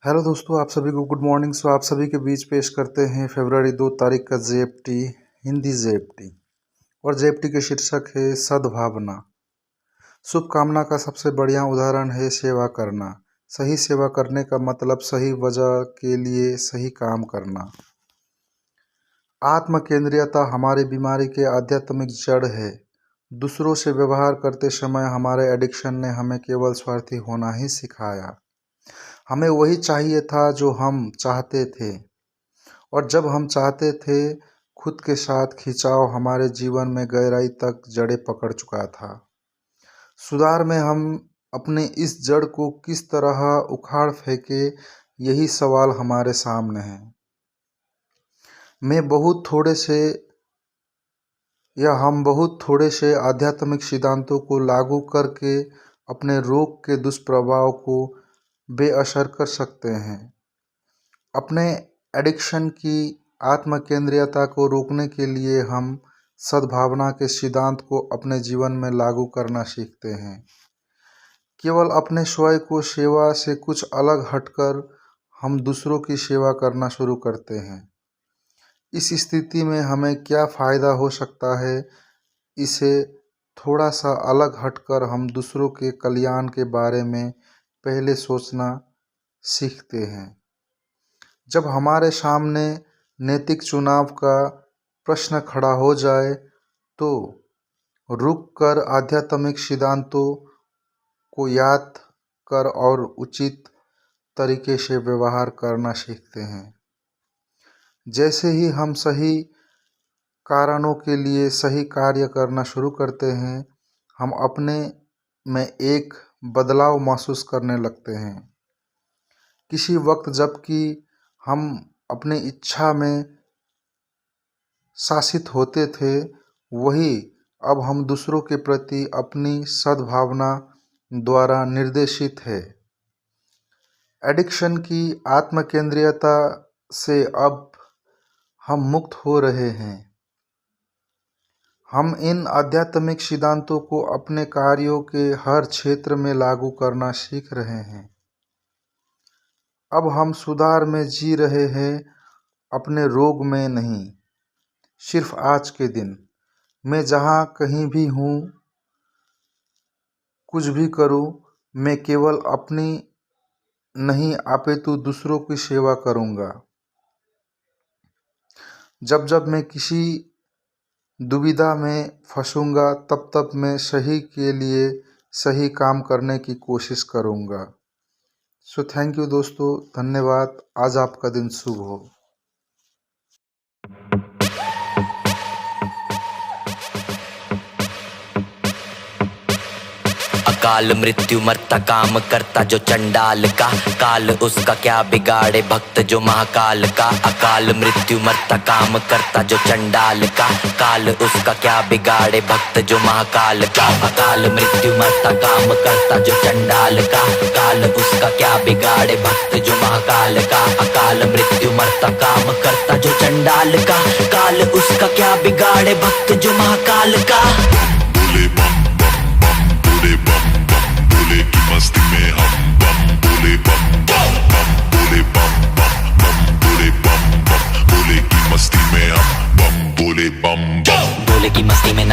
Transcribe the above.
Hello दोस्तों, आप सभी को गुड मॉर्निंग। आप सभी के बीच पेश करते हैं फरवरी 2 तारीख का जेएफटी, हिंदी जेएफटी। और जेएफटी के शीर्षक है सद्भावना। शुभकामना का सबसे बढ़िया उदाहरण है सेवा करना। सही सेवा करने का मतलब सही वजह के लिए सही काम करना। आत्म केंद्रीयता हमारी बीमारी के आध्यात्मिक जड़ है। दूसरों से व्यवहार करते समय हमारे एडिक्शन ने हमें केवल स्वार्थी होना ही सिखाया। हमें वही चाहिए था जो हम चाहते थे, और जब हम चाहते थे खुद के साथ खिंचाव हमारे जीवन में गहराई तक जड़ें पकड़ चुका था। सुधार में हम अपने इस जड़ को किस तरह उखाड़ फेंके, यही सवाल हमारे सामने है। हम बहुत थोड़े से आध्यात्मिक सिद्धांतों को लागू करके अपने रोग के दुष्प्रभाव को बेअसर कर सकते हैं। अपने एडिक्शन की आत्म केंद्रीयता को रोकने के लिए हम सद्भावना के सिद्धांत को अपने जीवन में लागू करना सीखते हैं। केवल अपने स्वयं को सेवा से कुछ अलग हटकर हम दूसरों की सेवा करना शुरू करते हैं। इस स्थिति में हमें क्या फ़ायदा हो सकता है, इसे थोड़ा सा अलग हटकर हम दूसरों के कल्याण के बारे में पहले सोचना सीखते हैं। जब हमारे सामने नैतिक चुनाव का प्रश्न खड़ा हो जाए तो रुककर आध्यात्मिक सिद्धांतों को याद कर और उचित तरीके से व्यवहार करना सीखते हैं। जैसे ही हम सही कारणों के लिए सही कार्य करना शुरू करते हैं, हम अपने में एक बदलाव महसूस करने लगते हैं। किसी वक्त जबकि हम अपनी इच्छा में शासित होते थे, वही अब हम दूसरों के प्रति अपनी सद्भावना द्वारा निर्देशित है। एडिक्शन की आत्म केंद्रीयता से अब हम मुक्त हो रहे हैं। हम इन आध्यात्मिक सिद्धांतों को अपने कार्यों के हर क्षेत्र में लागू करना सीख रहे हैं। अब हम सुधार में जी रहे हैं, अपने रोग में नहीं। सिर्फ आज के दिन मैं जहाँ कहीं भी हूँ, कुछ भी करूँ, मैं केवल अपनी नहीं अपितु दूसरों की सेवा करूँगा। जब जब मैं किसी दुविधा में फंसूंगा, तब तब मैं सही के लिए सही काम करने की कोशिश करूँगा। थैंक यू दोस्तों, धन्यवाद। आज आपका दिन शुभ हो। अकाल मृत्यु मरता काम करता जो चंडाल का, काल उसका क्या बिगाड़े भक्त जो महाकाल का। अकाल मृत्यु मरता काम करता जो चंडाल का, काल उसका क्या बिगाड़े भक्त जो महाकाल का। अकाल मृत्यु मरता काम करता जो चंडाल का, काल उसका क्या बिगाड़े भक्त जो महाकाल का। अकाल मृत्यु मरता काम करता जो चंडाल का, काल उसका क्या बिगाड़े भक्त जो महाकाल का। बोले बम बम बम, बोले बम बम, बोले की मस्ती में हम बम, बोले बम बम बम, बोले बम बम बम, बोले बम बम, बोले की मस्ती में हम बम, बोले बम बम, बोले की मस्ती में ना